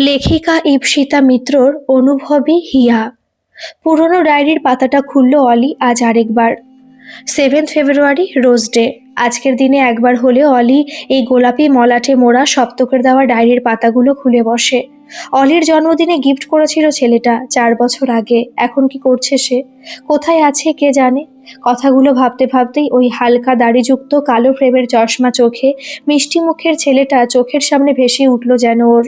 লেখিকা ইপ্সিতা মিত্রর অনুভবী হিয়া। পুরনো ডায়েরির পাতাটা খুলল অলি আজ আরেকবার। 7 ফেব্রুয়ারি, রোজ ডে। আজকের দিনে একবার হলেও অলি এই গোলাপি মলাটে মোড়া সপ্তকের দেওয়া ডায়েরির পাতাগুলো খুলে বসে। অলির জন্মদিনে গিফট করেছিল ছেলেটা 4 বছর আগে। এখন কি করছে সে? কোথায় আছে কে জানে। কথাগুলো ভাবতে ভাবতেই ওই হালকা দাড়িযুক্ত কালো ফ্রেমের চশমা চোখে মিষ্টি মুখের ছেলেটা চোখের সামনে ভেসে উঠল যেন ওর।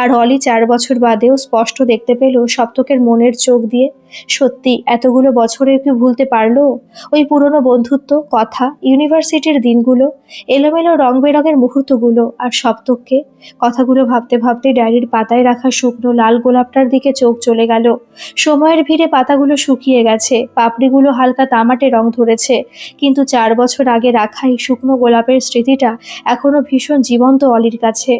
আর অলি 4 বছর বাদেও স্পষ্ট দেখতে পেল সপ্তকের মনের চোখ দিয়ে। সত্যি এতগুলো বছরে কি ভুলতে পারলো? ওই পুরনো বন্ধুত্ব, কথা, ইউনিভার্সিটির দিনগুলো, এলোমেলো রং বেরঙের মুহূর্তগুলো, আর সপ্তককে। কথাগুলো ভাবতে ভাবতে ডায়েরির পাতায় রাখা শুকনো লাল গোলাপটার দিকে চোখ চলে গেল। সময়ের ভিড়ে পাতাগুলো শুকিয়ে গেছে, পাপড়িগুলো হালকা তামাটে রং ধরেছে, কিন্তু 4 বছর আগে রাখা এই শুকনো গোলাপের স্মৃতিটা এখনো ভীষণ জীবন্ত অলির কাছে।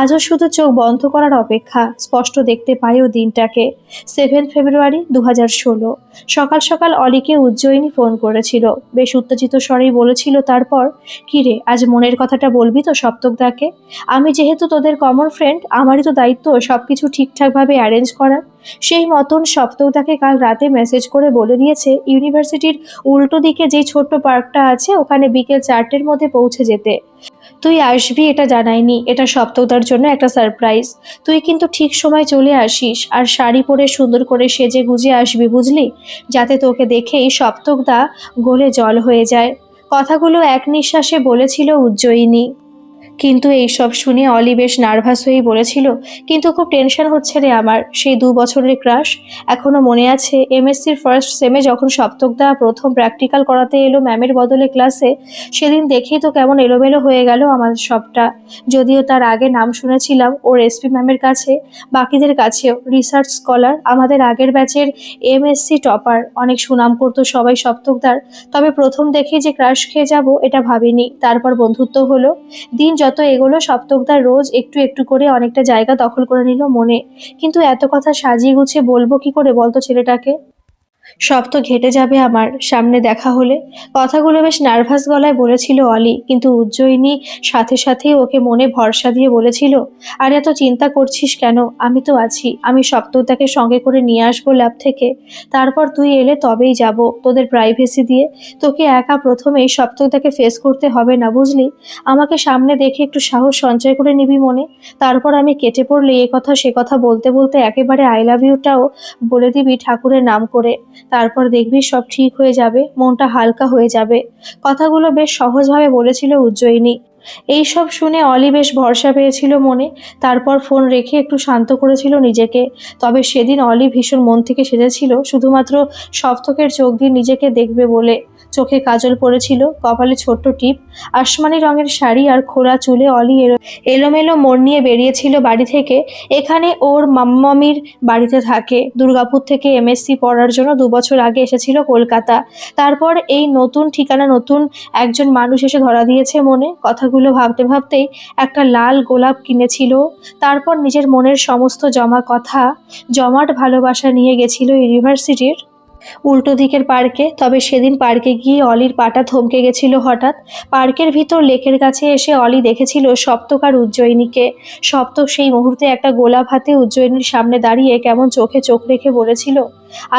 আজও শুধু চোখ বন্ধ করার অপেক্ষা, স্পষ্ট দেখতে পায়ও দিনটাকে। 7 ফেব্রুয়ারি, 2016। সকাল সকাল অলিকে উজ্জয়িনী ফোন করেছিল। বেশ উত্তেজিত স্বরেই বলেছিল তারপর, কিরে আজ মনের কথাটা বলবি তো সপ্তকদাকে? আমি যেহেতু তোদের কমন ফ্রেন্ড, আমারই তো দায়িত্ব সবকিছু ঠিকঠাকভাবে অ্যারেঞ্জ করার। সেই মতন সপ্তকদাকে কাল রাতে মেসেজ করে বলে দিয়েছে ইউনিভার্সিটির উল্টো দিকে যেই ছোট্ট পার্কটা আছে ওখানে বিকেল 4টের মধ্যে পৌঁছে যেতে। তুই আসবি এটা জানাইনি, এটা সপ্তকদার জন্য একটা সারপ্রাইজ। তুই কিন্তু ঠিক সময় চলে আসিস, আর শাড়ি পরে সুন্দর করে সেজে গুজে আসবি, বুঝলি? যাতে তোকে দেখেই সপ্তকদা গলে জল হয়ে যায়। কথাগুলো এক নিঃশ্বাসে বলেছিল উজ্জয়িনী। কিন্তু এইসব শুনে অলি বেশ নার্ভাস হয়েই বলেছিল, কিন্তু খুব টেনশন হচ্ছে রে আমার। সেই 2 বছরের ক্রাশ এখনো মনে আছে। এমএসসির ফার্স্ট সেমে যখন সপ্তকদা প্রথম প্র্যাকটিক্যাল করাতে এলো ম্যামের বদলে ক্লাসে, সেদিন দেখেই তো কেমন এলোমেলো হয়ে গেল আমার সবটা। যদিও তার আগে নাম শুনেছিলাম ওর এসপি ম্যামের কাছে, বাকিদের কাছেও। রিসার্চ স্কলার, আমাদের আগের ব্যাচের এমএসসি টপার, অনেক সুনাম করতো সবাই সপ্তকদার। তবে প্রথম দেখে যে ক্রাশ খেয়ে যাব এটা ভাবিনি। তারপর বন্ধুত্ব হলো। দিন যত এগোলো সপ্তকদা রোজ একটু একটু করে অনেকটা জায়গা দখল করে নিল মনে। কিন্তু এত কথা সাজিয়ে গুছিয়ে বলবো কি করে বলতো ছেলেটাকে? সব তো ঘেটে যাবে আমার সামনে দেখা হলে। কথাগুলো বেশ নার্ভাস গলায় বলেছিল অলি, কিন্তু উজ্জয়িনী সাথে সাথেই ওকে মনে ভরসা দিয়ে বলেছিল, আর এত চিন্তা করছিস কেন? আমি তো আছি। আমি সপ্তকদাকে সঙ্গে করে নিয়ে আসবো ল্যাব থেকে। তারপর তুই এলে তবেই যাব, তোদের প্রাইভেসি দিয়ে। তোকে একা প্রথমেই সপ্তকদাকে ফেস করতে হবে না, বুঝলি? আমাকে সামনে দেখে একটু সাহস সঞ্চয় করে নিবি মনে। তারপর আমি কেটে পড়লে এ কথা সে কথা বলতে বলতে একেবারে আই লাভ ইউটাও বলে দিবি ঠাকুরের নাম করে। তারপর দেখবি সব ঠিক হয়ে যাবে, মনটা হালকা হয়ে যাবে। কথাগুলো বেশ সহজভাবে বলেছিল উজ্জয়িনী। এইসব শুনে অলি বেশ ভরসা পেয়েছিল মনে। তারপর ফোন রেখে একটু শান্ত করেছিল নিজেকে। তবে সেদিন অলি ভীষণ মন থেকে সেজেছিল শুধুমাত্র সপ্তকের চোখ দিয়ে নিজেকে দেখবে বলে। চোখে কাজল পড়েছিল, কপালে ছোট্ট টিপ, আসমানি রঙের শাড়ি আর খোলা চুলে অলি এলোমেলো মোড় নিয়ে বেরিয়েছিল বাড়ি থেকে। এখানে ওর মাম্মামির বাড়িতে থাকে। দুর্গাপুর থেকে এমএসসি পড়ার জন্য 2 বছর আগে এসেছিল কলকাতা। তারপর এই নতুন ঠিকানা, নতুন একজন মানুষ এসে ধরা দিয়েছে মনে। কথাগুলো ভাবতে ভাবতেই একটা লাল গোলাপ কিনেছিল। তারপর নিজের মনের সমস্ত জমা কথা, জমাট ভালোবাসা নিয়ে গেছিল ইউনিভার্সিটির উল্টো দিকের পার্কে। তবে সেদিন পার্কে গিয়ে অলির পাটা থমকে গেছিল হঠাৎ। পার্কের ভিতর লেকের কাছে এসে অলি দেখেছিল সপ্তক আর উজ্জয়িনীকে। সপ্তক সেই মুহূর্তে একটা গোলাপ হাতে উজ্জয়িনীর সামনে দাঁড়িয়ে কেমন চোখে চোখ রেখে বলেছিল,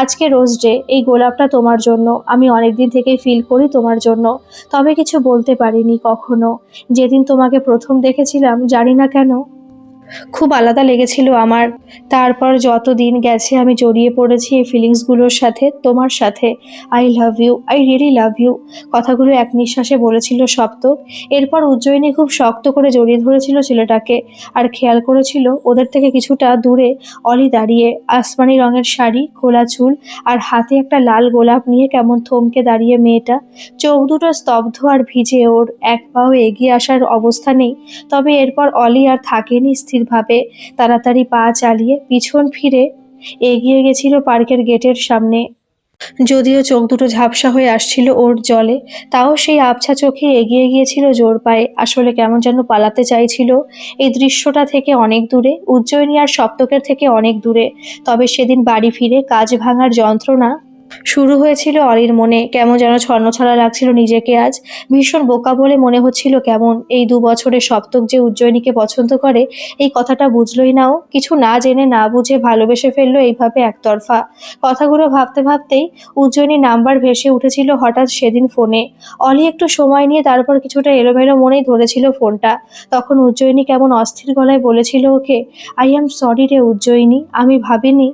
আজকে রোজ ডে, এই গোলাপটা তোমার জন্য। আমি অনেকদিন থেকেই ফিল করি তোমার জন্য, তবে কিছু বলতে পারিনি কখনো। যেদিন তোমাকে প্রথম দেখেছিলাম জানি না কেন খুব আলাদা লেগেছিল আমার। তারপর যত দিন গেছে আমি জড়িয়ে পড়েছি এই ফিলিংসগুলোর সাথে, তোমার সাথে। I love you, I really love you. কথাগুলো এক নিঃশ্বাসে বলেছিল সপ্তক। এরপর উজ্জয়িনী খুব শক্ত করে জড়িয়ে ধরেছিল ছেলেটাকে, আর খেয়াল করেছিল ওদের থেকে কিছুটা দূরে অলি দাঁড়িয়ে, আসমানি রঙের শাড়ি, খোলা চুল, আর হাতে একটা লাল গোলাপ নিয়ে কেমন থমকে দাঁড়িয়ে মেয়েটা। চোখ দুটো স্তব্ধ আর ভিজে, ওর এক পাও এগিয়ে আসার অবস্থা নেই। তবে এরপর অলি আর থাকেনি স্থিরভাবে। তাড়াতাড়ি পা চালিয়ে পিছন ফিরে এগিয়ে গেছিল পার্কের গেটের সামনে। যদিও চোখ দুটো ঝাপসা হয়ে আসছিল ওর জলে, তাও সেই আবছা চোখে এগিয়ে গিয়েছিল জোর পায়ে। আসলে কেমন যেন পালাতে চাইছিল এই দৃশ্যটা থেকে অনেক দূরে, উজ্জয়িনী আর সপ্তকের থেকে অনেক দূরে। তবে সেদিন বাড়ি ফিরে কাজ ভাঙার যন্ত্রণা শুরু হয়েছিল অলির মনে, কেমন যেন ছন্নছাড়া লাগছিল নিজেকে আজ। ভীষণ বোকা বলে মনে হচ্ছিল কেমন। এই ২ বছরে সপ্তক যে উজ্জয়িনীকে পছন্দ করে এই কথাটা বুঝলই না ও। কিছু না জেনে না বুঝে ভালোবেসে ফেললো এইভাবে একতরফা। কথাগুলো ভাবতে ভাবতেই উজ্জয়িনীর নাম্বার ভেসে উঠেছিল হঠাৎ সেদিন ফোনে। অলি একটু সময় নিয়ে তারপর কিছুটা এলোমেলো মনেই ধরেছিল ফোনটা। তখন উজ্জয়িনী কেমন অস্থির গলায় বলেছিল ওকে, আই অ্যাম সরি রে উজ্জয়িনী, আমি ভাবিনি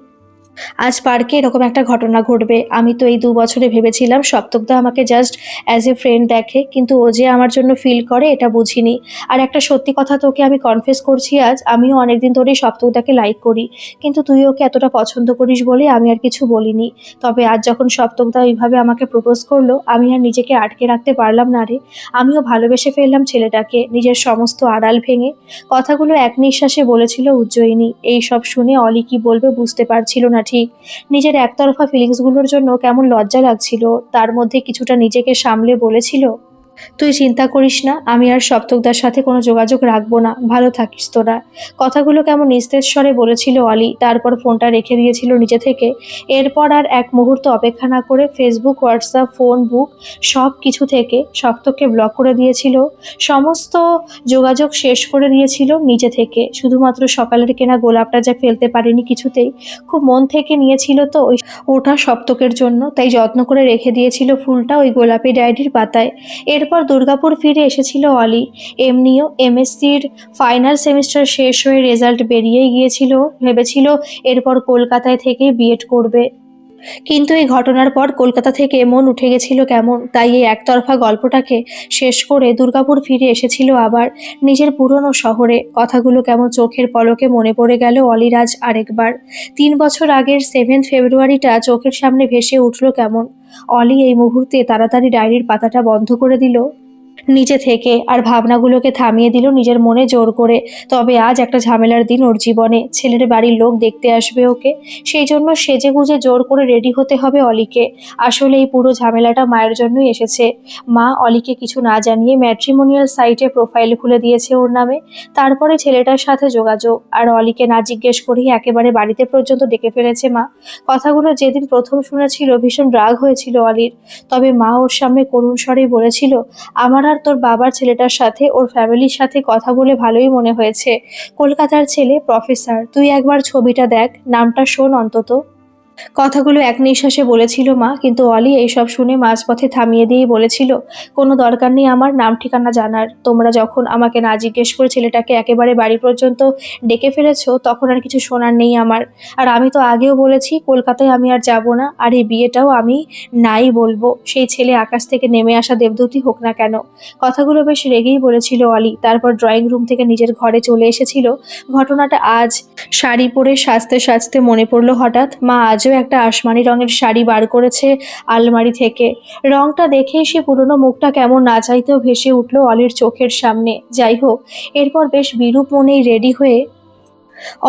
আজ পার্কে এরকম একটা ঘটনা ঘটবে। আমি তো এই ২ বছরে ভেবেছিলাম সপ্তকদা আমাকে জাস্ট অ্যাজ এ ফ্রেন্ড দেখে, কিন্তু ও যে আমার জন্য ফিল করে এটা বুঝিনি। আর একটা সত্যি কথা তোকে আমি কনফেস করছি আজ, আমিও অনেকদিন ধরেই সপ্তকদাকে লাইক করি, কিন্তু তুই ওকে এতটা পছন্দ করিস বলে আমি আর কিছু বলিনি। তবে আজ যখন সপ্তকদা ওইভাবে আমাকে প্রপোজ করলো আমি আর নিজেকে আটকে রাখতে পারলাম না রে। আমিও ভালোবেসে ফেললাম ছেলেটাকে নিজের সমস্ত আড়াল ভেঙে। কথাগুলো এক নিঃশ্বাসে বলেছিল উজ্জয়িনী। এই সব শুনে অলি কি বলবে বুঝতে পারছিল না ঠিক। নিজের একতরফা ফিলিংসগুলোর জন্য কেমন লজ্জা লাগছিল। তার মধ্যে কিছুটা নিজেকে সামলে বলেছিল, তুই চিন্তা করিস না, আমি আর সপ্তকদার সাথে কোনো যোগাযোগ রাখবো না, ভালো থাকিস তোরা। কথাগুলো কেমন নিস্তেজ স্বরে বলেছিল অলি, তারপর ফোনটা রেখে দিয়েছিল নিজে থেকে। এরপর আর এক মুহূর্ত অপেক্ষা না করে ফেসবুক, হোয়াটসঅ্যাপ, ফোন বুক সব কিছু থেকে সপ্তককে ব্লক করে দিয়েছিল। সমস্ত যোগাযোগ শেষ করে দিয়েছিল নিজে থেকে। শুধুমাত্র সকালের কেনা গোলাপটা যা ফেলতে পারেনি কিছুতেই, খুব মন থেকে নিয়েছিল তো ওটা সপ্তকের জন্য, তাই যত্ন করে রেখে দিয়েছিল ফুলটা ওই গোলাপি ডায়েরির পাতায়। এরপর দুর্গাপুর ফিরে এসেছিল অলি। এমনিও এমএসসির ফাইনাল সেমিস্টার শেষ হয়ে রেজাল্ট বেরিয়েই গিয়েছিল। ভেবেছিল এরপর কলকাতায় থেকে বিএড করবে, কিন্তু এই ঘটনার পর কলকাতা থেকে মন উঠে গেছিল কেমন। তাই এই একতরফা গল্পটাকে শেষ করে দুর্গাপুর ফিরে এসেছিল আবার নিজের পুরনো শহরে। কথাগুলো কেমন চোখের পলকে মনে পড়ে গেল অলিরাজ আরেকবার। ৩ বছর আগের 7 ফেব্রুয়ারিটা চোখের সামনে ভেসে উঠল কেমন। অলি এই মুহূর্তে তাড়াতাড়ি ডায়েরির পাতাটা বন্ধ করে দিল নিজে থেকে, আর ভাবনাগুলোকে থামিয়ে দিল নিজের মনে জোর করে। তবে আজ একটা ঝামেলার দিন ওর জীবনে। ছেলের বাড়ির লোক দেখতে আসবে ওকে, সেই জন্য সেজে গুজে জোর করে রেডি হতে হবে অলিকে। আসলে এই পুরো ঝামেলাটা মায়ের জন্যই এসেছে। মা অলিকে কিছু না জানিয়ে ম্যাট্রিমোনিয়াল সাইটে প্রোফাইল খুলে দিয়েছে ওর নামে। তারপরে ছেলেটার সাথে যোগাযোগ, আর অলিকে না জিজ্ঞেস করেই একেবারে বাড়িতে পর্যন্ত ডেকে ফেলেছে মা। কথাগুলো যেদিন প্রথম শুনেছিল ভীষণ রাগ হয়েছিল অলির। তবে মা ওর সামনে করুণ স্বরেই বলেছিল, আমার আর তোর বাবার ছেলেটার সাথে ওর ফ্যামিলির সাথে কথা বলে ভালোই মনে হয়েছে। কলকাতার ছেলে, প্রফেসর, তুই একবার ছবিটা দেখ, নামটা শোন অন্তত। কথাগুলো এক নিঃশ্বাসে বলেছিল মা, কিন্তু অলি এইসব শুনে মাঝপথে থামিয়ে দিয়েই বলেছিল, কোনো দরকার নেই আমার নাম ঠিকানা জানার। তোমরা যখন আমাকে না জিজ্ঞেস করে ছেলেটাকে একেবারে বাড়ি পর্যন্ত ডেকে ফেলেছো তখন আর কিছু শোনার নেই আমার। আর আমি তো আগেও বলেছি কলকাতায় আমি আর যাব না, আর এই বিয়েটাও আমি নাই বলবো, সেই ছেলে আকাশ থেকে নেমে আসা দেবদূতই হোক না কেন। কথাগুলো বেশ রেগেই বলেছিল অলি। তারপর ড্রয়িং রুম থেকে নিজের ঘরে চলে এসেছিল। ঘটনাটা আজ শাড়ি পরে সাজতে সাজতে মনে পড়লো হঠাৎ। মা আজও একটা আসমানি রঙের শাড়ি বার করেছে আলমারি থেকে। রংটা দেখেই সে পুরনো মুখটা কেমন না চাইতেও ভেসে উঠলো অলির চোখের সামনে। যাই হোক, এরপর বেশ বিরূপ মনেই রেডি হয়ে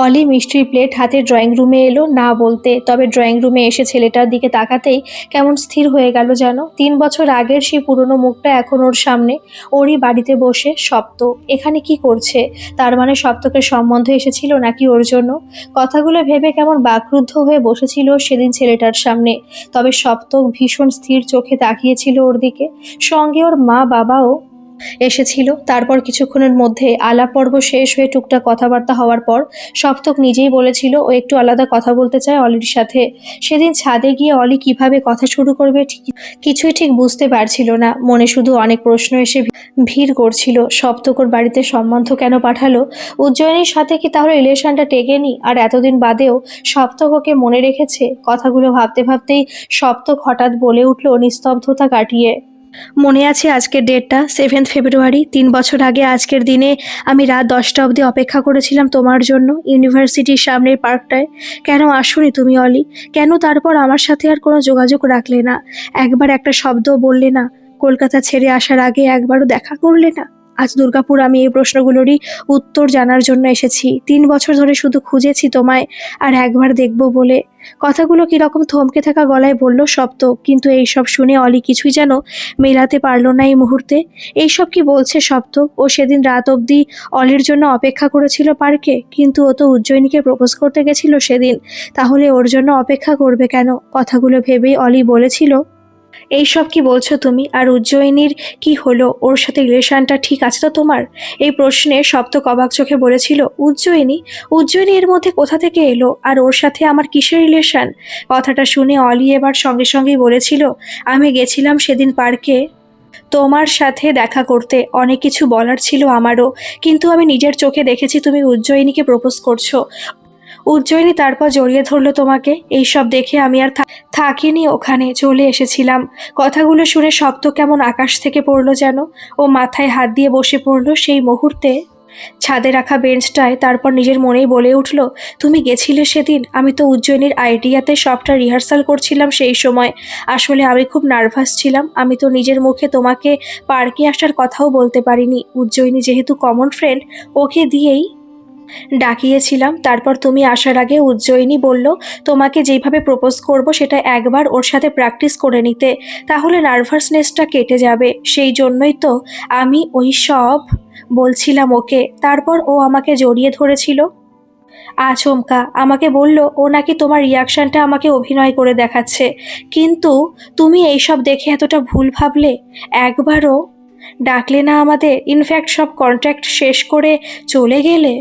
অলি মিষ্টির প্লেট হাতে ড্রয়িং রুমে এলো না বলতে, তবে ড্রয়িং রুমে এসে ছেলেটার দিকে তাকাতেই কেমন স্থির হয়ে গেল যেন। ৩ বছর আগের সেই পুরনো মুখটা এখন ওর সামনে, ওরই বাড়িতে বসে। সপ্তক এখানে কি করছে? তার মানে সপ্তকের সম্বন্ধ এসেছিল নাকি ওর জন্য? কথাগুলো ভেবে কেমন বাকরুদ্ধ হয়ে বসেছিল সেদিন ছেলেটার সামনে। তবে সপ্তক ভীষণ স্থির চোখে তাকিয়েছিল ওর দিকে। সঙ্গে ওর মা বাবাও এসেছিল। তারপর কিছুক্ষণের মধ্যে আলাপ পর্ব শেষ হয়ে টুকটাক কথাবার্তা হওয়ার পর সপ্তক নিজেই বলেছিল ও একটু আলাদা কথা বলতে চায় অলির সাথে। সেদিন ছাদে গিয়ে অলি কিভাবে কথা শুরু করবে কিছুই ঠিক বুঝতে পারছিল না। মনে শুধু অনেক প্রশ্ন এসে ভিড় করছিল। সপ্তক ওর বাড়িতে সম্বন্ধ কেন পাঠালো? উজ্জয়িনীর সাথে কি তাহলে রিলেশনটা টেকেনি? আর এতদিন বাদেও সপ্তক ওকে মনে রেখেছে? কথাগুলো ভাবতে ভাবতেই সপ্তক হঠাৎ বলে উঠল নিস্তব্ধতা কাটিয়ে, মনে আছে আজকের ডেটটা? 7 ফেব্রুয়ারি। ৩ বছর আগে আজকের দিনে আমি রাত 10টা অবধি অপেক্ষা করেছিলাম তোমার জন্য ইউনিভার্সিটির সামনের পার্কটায়। কেন আসোনি তুমি অলি? কেন তারপর আমার সাথে আর কোনো যোগাযোগ রাখলে না? একবার একটা শব্দও বললে না? কলকাতা ছেড়ে আসার আগে একবারও দেখা করলে না? আজ দুর্গাপুর আমি এই প্রশ্নগুলোরই উত্তর জানার জন্য এসেছি। 3 বছর ধরে শুধু খুঁজেছি তোমায়, আর একবার দেখব বলে। কথাগুলো কিরকম থমকে থাকা গলায় বলল সপ্তক, কিন্তু এইসব শুনে অলি কিছুই যেন মেলাতে পারলো না এই মুহূর্তে। এইসব কি বলছে সপ্তক? ও সেদিন রাত অবধি অলির জন্য অপেক্ষা করেছিল পার্কে, কিন্তু ও তো উজ্জয়িনীকে প্রপোজ করতে গেছিল সেদিন, তাহলে ওর জন্য অপেক্ষা করবে কেন? কথাগুলো ভেবেই অলি বলেছিল, এইসব কি বলছো তুমি? আর উজ্জয়িনীর কি হলো? ওর সাথে রিলেশনটা ঠিক আছে তো তোমার? এই প্রশ্নে সপ্তক অবাক চোখে বলেছিল, উজ্জয়িনী? উজ্জয়িনী এর মধ্যে কোথা থেকে এলো? আর ওর সাথে আমার কিসের রিলেশন? কথাটা শুনে অলি এবার সঙ্গে সঙ্গেই বলেছিল, আমি গেছিলাম সেদিন পার্কে তোমার সাথে দেখা করতে। অনেক কিছু বলার ছিল আমারও, কিন্তু আমি নিজের চোখে দেখেছি তুমি উজ্জয়িনীকে প্রপোজ করছো। উজ্জয়িনী তারপর জড়িয়ে ধরলো তোমাকে। এইসব দেখে আমি আর থাকিনি, ওখানে চলে এসেছিলাম। কথাগুলো শুনে শব্দ কেমন আকাশ থেকে পড়লো যেন। ও মাথায় হাত দিয়ে বসে পড়লো সেই মুহূর্তে ছাদে রাখা বেঞ্চটায়। তারপর নিজের মনেই বলে উঠল, তুমি গেছিলে সেদিন? আমি তো উজ্জয়িনীর আইডিয়াতে সবটা রিহার্সাল করছিলাম সেই সময়। আসলে আমি খুব নার্ভাস ছিলাম। আমি তো নিজের মুখে তোমাকে পার্কে আসার কথাও বলতে পারিনি। উজ্জয়িনী যেহেতু কমন ফ্রেন্ড, ওকে দিয়েই ডাকিয়েছিলাম। তারপর তুমি আসার আগে উজ্জয়িনী বলল তোমাকে যেইভাবে প্রপোজ করব সেটা একবার ওর সাথে প্র্যাকটিস করে নিতে, তাহলে নার্ভাসনেসটা কেটে যাবে। সেই জন্যই তো আমি ওই সব বলছিলাম ওকে। তারপর ও আমাকে জড়িয়ে ধরেছিল আচমকা। আমাকে বলল ও নাকি তোমার রিয়াকশনটা আমাকে অভিনয় করে দেখাচ্ছে, কিন্তু তুমি এইসব দেখে এতটা ভুল ভাবলে? একবারও ডাকলে না আমাদের, ইনফ্যাক্ট সব কন্ট্যাক্ট শেষ করে চলে গেলে।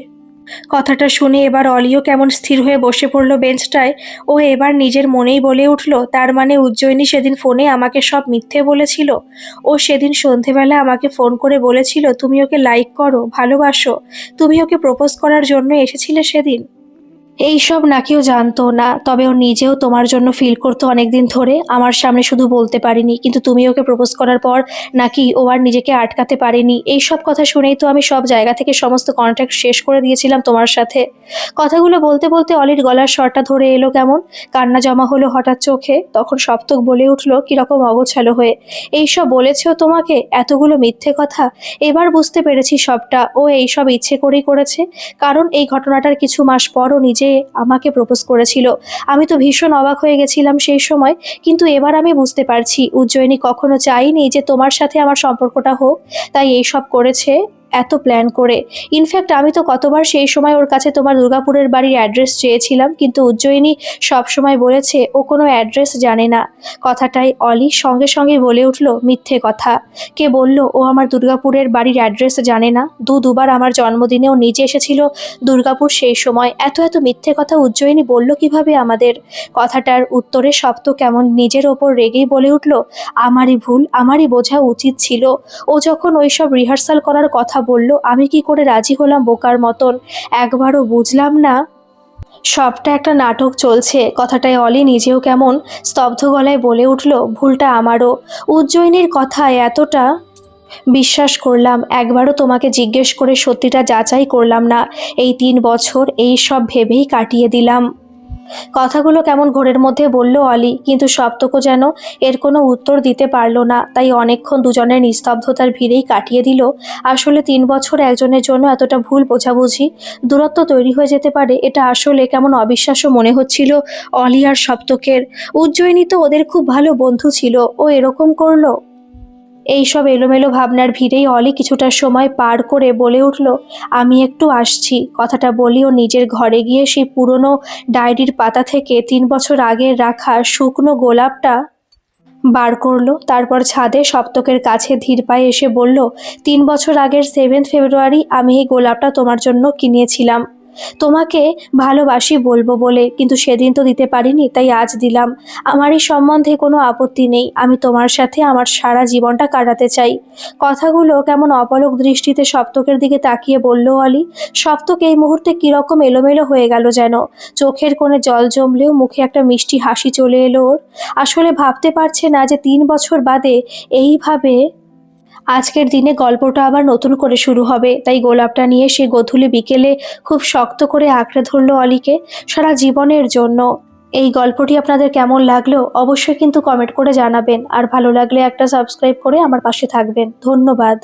কথাটা শুনে এবার অলিও কেমন স্থির হয়ে বসে পড়ল বেঞ্চটায়। ও এবার নিজের মনেই বলে উঠল, তার মানে উজ্জয়িনী সেদিন ফোনে আমাকে সব মিথ্যে বলেছিল। ও সেদিন সন্ধেবেলা আমাকে ফোন করে বলেছিল তুমি ওকে লাইক করো, ভালোবাসো, তুমি ওকে প্রপোজ করার জন্য এসেছিলে সেদিন। এইসব না কেউ জানতো না, তবে ও নিজেও তোমার জন্য ফিল করতো অনেকদিন ধরে। আমার সামনে শুধু বলতে পারিনি, কিন্তু তুমি ওকে প্রপোজ করার পর নাকি ও আর নিজেকে আটকাতে পারেনি। এইসব কথা শুনেই তো আমি সব জায়গা থেকে সমস্ত কন্ট্যাক্ট শেষ করে দিয়েছিলাম তোমার সাথে। কথাগুলো বলতে বলতে অলির গলার স্বরটা ধরে এলো কেমন, কান্না জমা হলো হঠাৎ চোখে। তখন সপ্তক বলে উঠলো কিরকম অগোছালো হয়ে, এইসব বলেছেও তোমাকে? এতগুলো মিথ্যে কথা? এবার বুঝতে পেরেছি সবটা। ও এইসব ইচ্ছে করেই করেছে, কারণ এই ঘটনাটার কিছু মাস পর ও নিজে আমাকে প্রপোজ করেছিল। আমি তো ভীষণ অবাক হয়ে গেছিলাম সেই সময়, কিন্তু এবার আমি বুঝতে পারছি উজ্জয়িনী কখনো চাইনি যে তোমার সাথে আমার সম্পর্কটা হোক, তাই এইসব করেছে এত প্ল্যান করে। ইনফ্যাক্ট আমি তো কতবার সেই সময় ওর কাছে তোমার দুর্গাপুরের বাড়ির অ্যাড্রেস চেয়েছিলাম, কিন্তু উজ্জয়িনী সব সময় বলেছে ও কোনো অ্যাড্রেস জানে না। কথাটাই অলি সঙ্গে সঙ্গে বলে উঠল, মিথ্যে কথা। কে বলল ও আমার দুর্গাপুরের বাড়ির অ্যাড্রেস জানে না? দুবার আমার জন্মদিনেও নিজে এসেছিল দুর্গাপুর সেই সময়। এত এত মিথ্যে কথা উজ্জয়িনী বলল কিভাবে আমাদের? কথাটার উত্তরে সপ্ত কেমন নিজের ওপর রেগেই বলে উঠল, আমারই ভুল, আমারই বোঝা উচিত ছিল। ও যখন ওইসব রিহার্সাল করার কথা বলল, আমি কি করে রাজি হলাম বোকার মতন? একবারও বুঝলাম না সবটা একটা নাটক চলছে। কথাটায় অলি নিজেও কেমন স্তব্ধ গলায় বলে উঠল, ভুলটা আমারও। উজ্জয়িনীর কথায় এতটা বিশ্বাস করলাম, একবারও তোমাকে জিজ্ঞেস করে সত্যিটা যাচাই করলাম না। এই 3 বছর এই সব ভেবেই কাটিয়ে দিলাম। কথাগুলো কেমন ঘোরের মধ্যে বলল অলি, কিন্তু সপ্তকও যেন এর কোনো উত্তর দিতে পারল না। তাই অনেকক্ষণ দুজনের নিস্তব্ধতার ভিড়েই কাটিয়ে দিল। আসলে 3 বছর একজনের জন্য এতটা ভুল বোঝাবুঝি, দূরত্ব তৈরি হয়ে যেতে পারে, এটা আসলে কেমন অবিশ্বাস্য মনে হচ্ছিল অলি আর সপ্তকের। উজ্জয়িনী তো ওদের খুব ভালো বন্ধু ছিল, ও এরকম করলো? এইসব এলোমেলো ভাবনার ভিড়েই অলি কিছুটা সময় পার করে বলে উঠল, আমি একটু আসছি। কথাটা বলি ও নিজের ঘরে গিয়ে সেই পুরনো ডায়েরির পাতা থেকে 3 বছর আগের রাখা শুকনো গোলাপটা বার করলো। তারপর ছাদে সপ্তকের কাছে ধীর পায়ে এসে বলল, 3 বছর আগের 7 ফেব্রুয়ারি আমি এই গোলাপটা তোমার জন্য কিনেছিলাম, তোমাকে ভালোবাসি বলবো বলে, কিন্তু সেদিন তো দিতে পারিনি, তাই আজ দিলাম। আমার এই সম্বন্ধে কোনো আপত্তি নেই, আমি তোমার সাথে আমার সারা জীবনটা কাটাতে চাই। কথাগুলো কেমন অপলক দৃষ্টিতে সপ্তকের দিকে তাকিয়ে বলল অলি। সপ্তক এই মুহূর্তে কিরকম এলোমেলো হয়ে গেল যেন। চোখের কোণে জল জমলেও মুখে একটা মিষ্টি হাসি চলে এলো ওর। আসলে ভাবতে পারছে না যে 3 বছর বাদে এইভাবে আজকের দিনে গল্পটা আবার নতুন করে শুরু হবে। তাই গোলাপটা নিয়ে সে গধূলি বিকেলে খুব শক্ত করে আঁকড়ে ধরলো অলিকে সারা জীবনের জন্য। এই গল্পটি আপনাদের কেমন লাগলো অবশ্যই কিন্তু কমেন্ট করে জানাবেন, আর ভালো লাগলে একটা সাবস্ক্রাইব করে আমার পাশে থাকবেন। ধন্যবাদ।